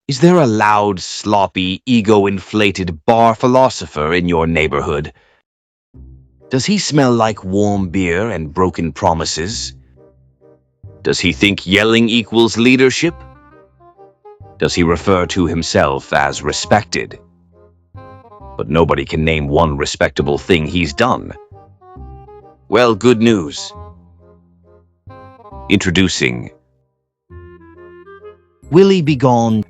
Is there a loud, sloppy, ego-inflated bar philosopher in your neighborhood? Does he smell like warm beer and broken promises? Does he think yelling equals leadership? Does he refer to himself as respected? But nobody can name one respectable thing he's done. Well, good news. Introducing Willie Begone,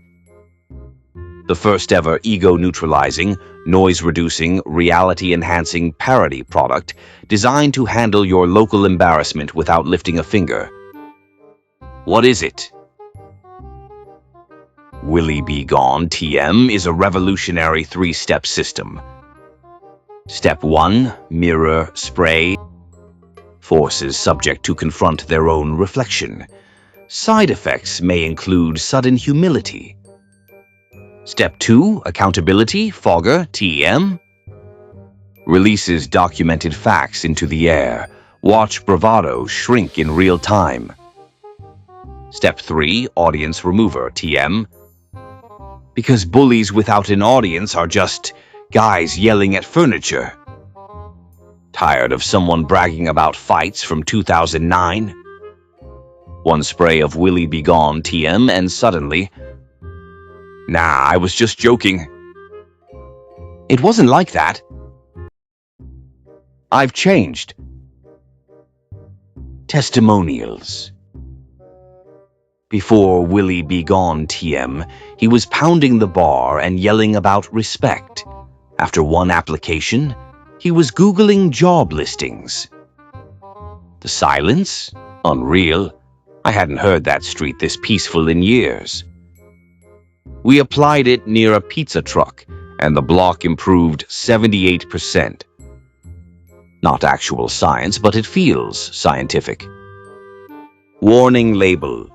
the first ever ego-neutralizing, noise-reducing, reality-enhancing parody product designed to handle your local embarrassment without lifting a finger. What is it? Willie Begone TM is a revolutionary three-step system. Step 1, mirror, spray, forces subject to confront their own reflection. Side effects may include sudden humility. Step 2, accountability, fogger, TM. Releases documented facts into the air. Watch bravado shrink in real time. Step 3, audience remover, TM. Because bullies without an audience are just guys yelling at furniture. Tired of someone bragging about fights from 2009? One spray of Willie Begone TM and suddenly, nah, I was just joking. It wasn't like that. I've changed. Testimonials. Before Willie Begone TM, he was pounding the bar and yelling about respect. After one application, he was Googling job listings. The silence? Unreal. I hadn't heard that street this peaceful in years. We applied it near a pizza truck, and the block improved 78%. Not actual science, but it feels scientific. Warning label.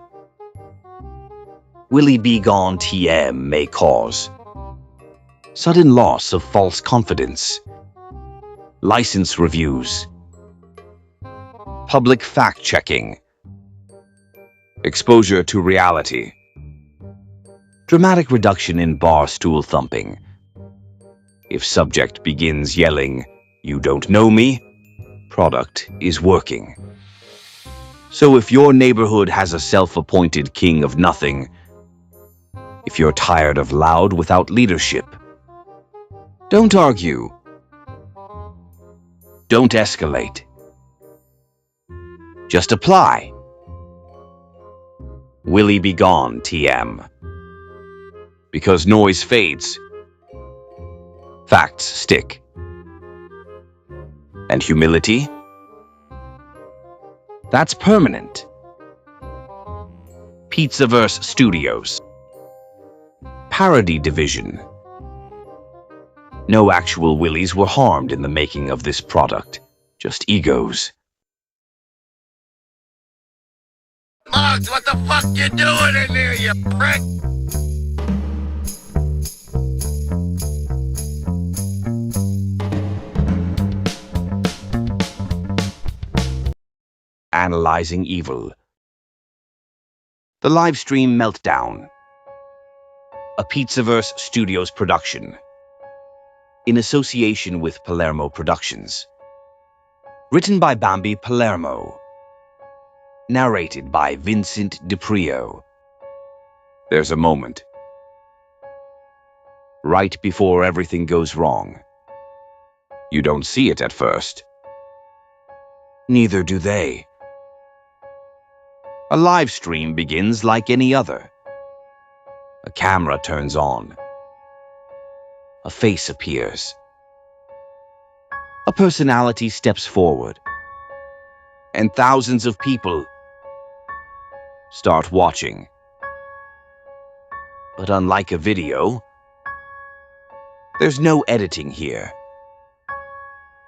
Willie Begone TM may cause sudden loss of false confidence, license reviews, public fact-checking, exposure to reality, dramatic reduction in bar stool thumping. If subject begins yelling, "You don't know me," product is working. So if your neighborhood has a self-appointed king of nothing, if you're tired of loud without leadership, don't argue. Don't escalate. Just apply. Willie Begone TM. Because noise fades, facts stick. And humility? That's permanent. Pizzaverse Studios. Parody Division. No actual Willies were harmed in the making of this product, just egos. Mugs, what the fuck you doing in there, you prick? Analyzing Evil. The Livestream Meltdown. A Pizzaverse Studios production. In association with Palermo Productions. Written by Bambi Palermo. Narrated by Vincent DiPrio. There's a moment. Right before everything goes wrong. You don't see it at first. Neither do they. A live stream begins like any other. A camera turns on. A face appears. A personality steps forward. And thousands of people start watching. But unlike a video, there's no editing here.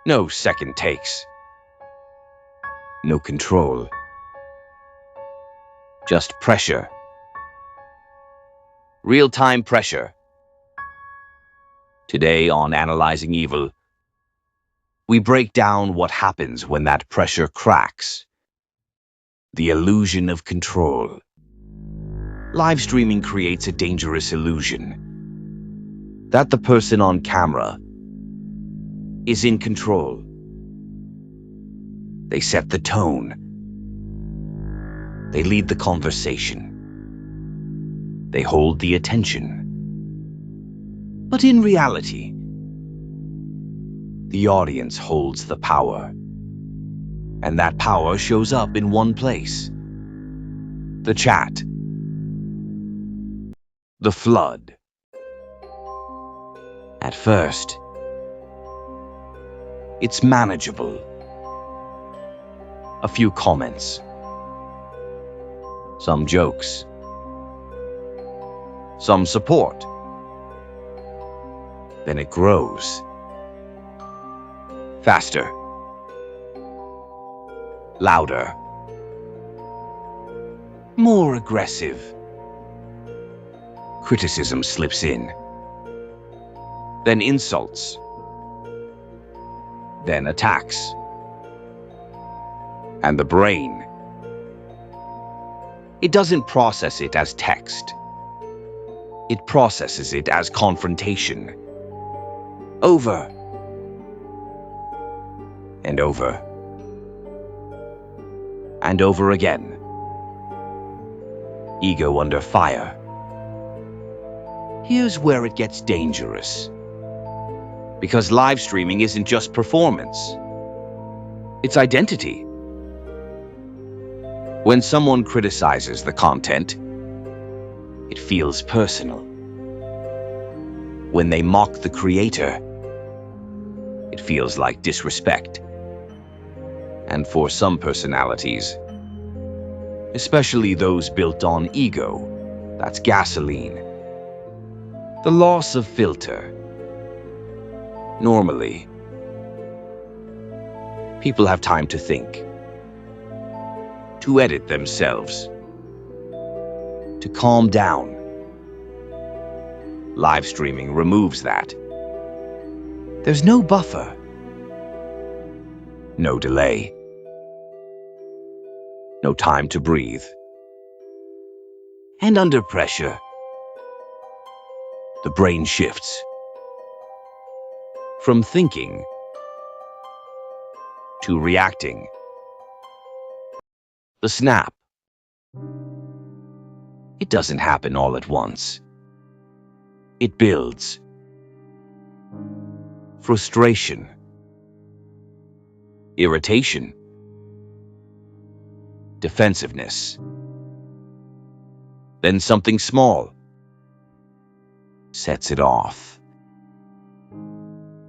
No second takes. No control. Just pressure. Real-time pressure. Today on Analyzing Evil, we break down what happens when that pressure cracks. The illusion of control. Live streaming creates a dangerous illusion that the person on camera is in control. They set the tone. They lead the conversation. They hold the attention. But in reality, the audience holds the power. And that power shows up in one place: the chat, the flood. At first, it's manageable. A few comments, some jokes, some support. Then it grows. Faster. Louder. More aggressive. Criticism slips in. Then insults. Then attacks. And the brain, it doesn't process it as text. It processes it as confrontation. Over. And over. And over again. Ego under fire. Here's where it gets dangerous. Because live streaming isn't just performance. It's identity. When someone criticizes the content, it feels personal. When they mock the creator, it feels like disrespect. And for some personalities, especially those built on ego, that's gasoline. The loss of filter. Normally, people have time to think, to edit themselves, to calm down. Live streaming removes that. There's no buffer, no delay, no time to breathe. And under pressure, the brain shifts from thinking to reacting. The snap. It doesn't happen all at once. It builds. Frustration. Irritation. Defensiveness. Then something small sets it off.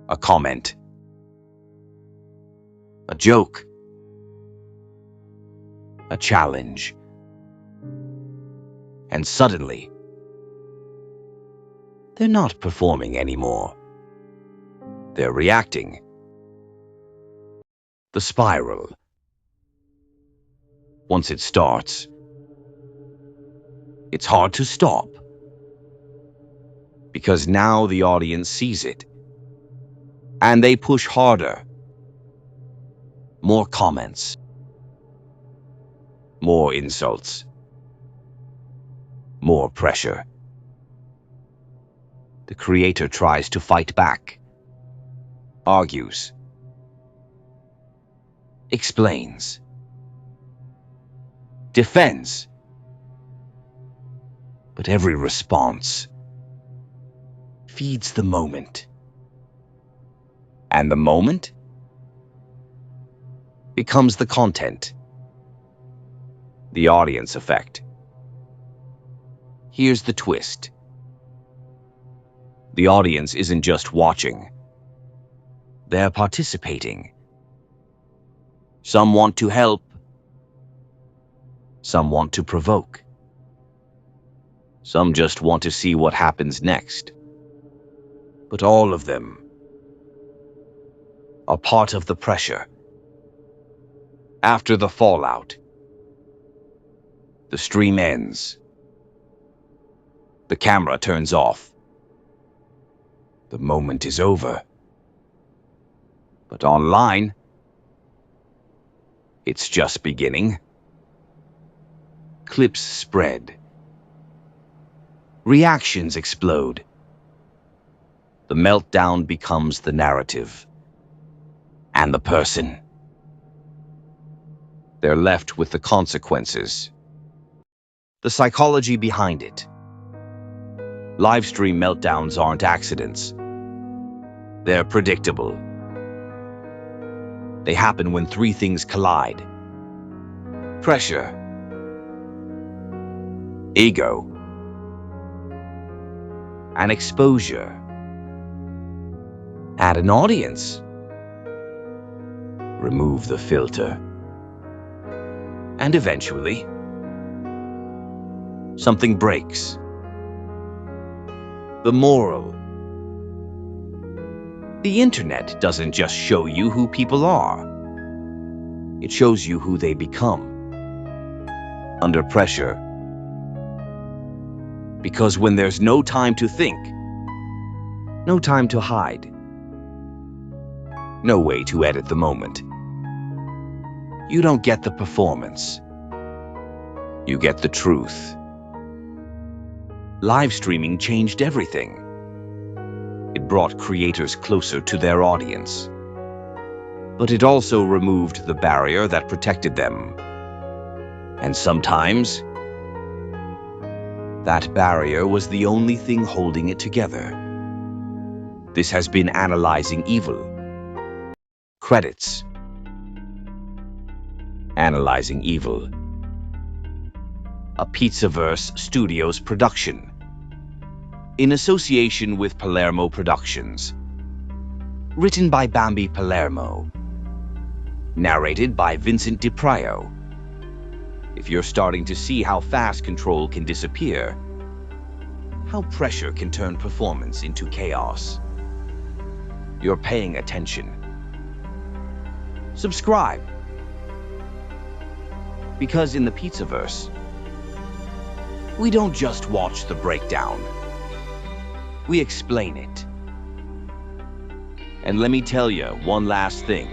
A comment. A joke. A challenge. And suddenly, they're not performing anymore. They're reacting. The spiral. Once it starts, it's hard to stop. Because now the audience sees it. And they push harder. More comments. More insults. More pressure. The creator tries to fight back. Argues. Explains. Defends. But every response feeds the moment. And the moment becomes the content. The audience effect. Here's the twist. The audience isn't just watching. They're participating. Some want to help. Some want to provoke. Some just want to see what happens next. But all of them are part of the pressure. After the fallout, the stream ends. The camera turns off. The moment is over. But online, it's just beginning. Clips spread. Reactions explode. The meltdown becomes the narrative. And the person. They're left with the consequences. The psychology behind it. Livestream meltdowns aren't accidents. They're predictable. They happen when three things collide. Pressure, ego, and exposure. Add an audience. Remove the filter. And eventually, something breaks. The moral. The internet doesn't just show you who people are. It shows you who they become. Under pressure. Because when there's no time to think, no time to hide, no way to edit the moment, you don't get the performance. You get the truth. Live streaming changed everything. It brought creators closer to their audience. But it also removed the barrier that protected them. And sometimes, that barrier was the only thing holding it together. This has been Analyzing Evil. Credits. Analyzing Evil. A Pizzaverse Studios production. In association with Palermo Productions. Written by Bambi Palermo. Narrated by Vincent DiPrio. If you're starting to see how fast control can disappear, how pressure can turn performance into chaos, you're paying attention. Subscribe. Because in the Pizzaverse, we don't just watch the breakdown. We explain it. And let me tell you one last thing.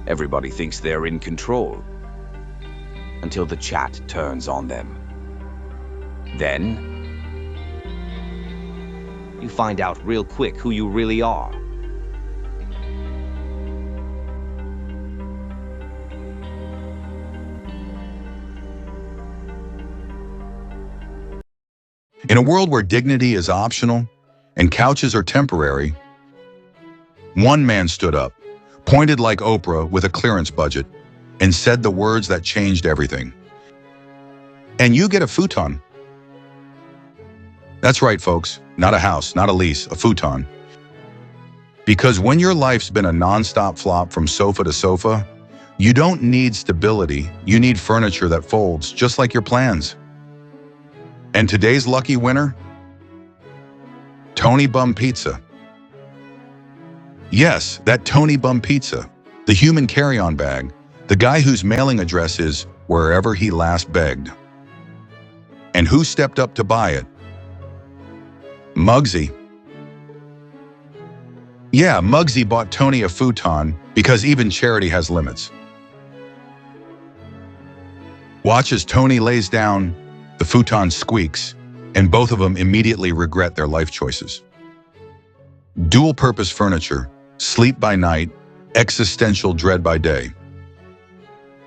Everybody thinks they're in control until the chat turns on them. Then, you find out real quick who you really are. In a world where dignity is optional and couches are temporary, one man stood up, pointed like Oprah with a clearance budget, and said the words that changed everything. And you get a futon. That's right, folks. Not a house, not a lease, a futon. Because when your life's been a non-stop flop from sofa to sofa, you don't need stability. You need furniture that folds, just like your plans. And today's lucky winner? Tony Bum Pizza. Yes, that Tony Bum Pizza, the human carry-on bag, the guy whose mailing address is wherever he last begged. And who stepped up to buy it? Muggsy. Yeah, Muggsy bought Tony a futon because even charity has limits. Watch as Tony lays down, the futon squeaks, and both of them immediately regret their life choices. Dual-purpose furniture, sleep by night, existential dread by day.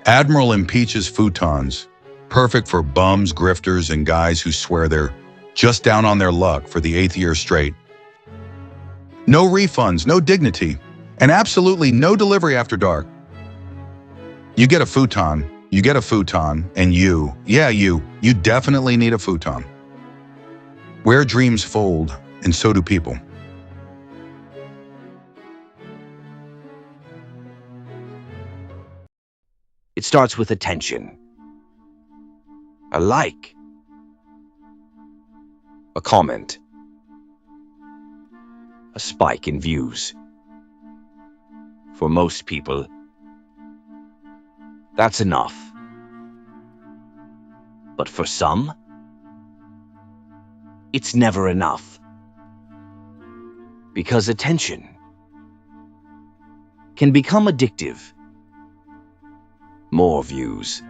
Admiral impeaches futons, perfect for bums, grifters, and guys who swear they're just down on their luck for the 8th year straight. No refunds, no dignity, and absolutely no delivery after dark. You get a futon, and you definitely need a futon. Where dreams fold, and so do people. It starts with attention. A like. A comment. A spike in views. For most people, that's enough. But for some, it's never enough. Because attention can become addictive. More views.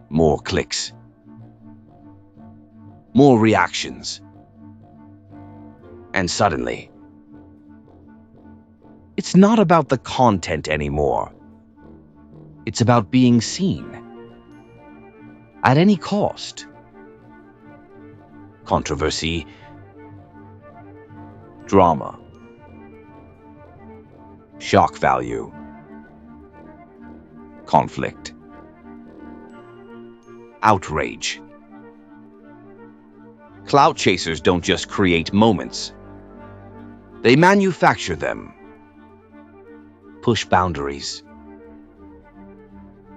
More clicks. more reactions. And suddenly, it's not about the content anymore. It's about being seen. At any cost. Controversy, drama, shock value, conflict, outrage. Clout chasers don't just create moments. They manufacture them. Push boundaries.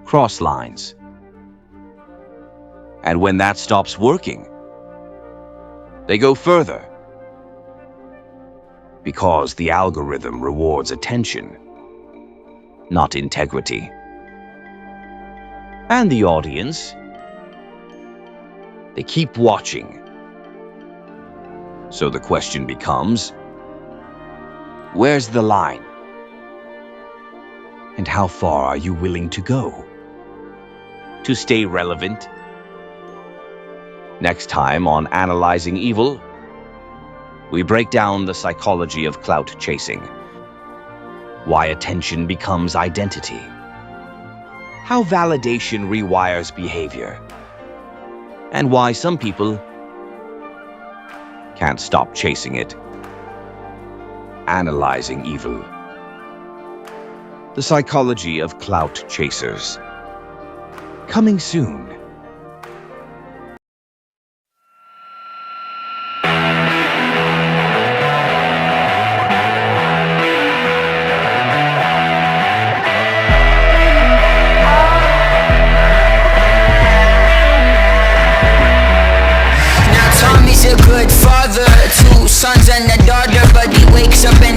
Cross lines. And when that stops working, they go further. Because the algorithm rewards attention, not integrity. And the audience, they keep watching. So the question becomes, where's the line? And how far are you willing to go to stay relevant? Next time on Analyzing Evil, we break down the psychology of clout chasing, why attention becomes identity, how validation rewires behavior, and why some people can't stop chasing it. Analyzing Evil. The psychology of clout chasers. Coming soon. He's a good father, 2 sons and a daughter, but he wakes up and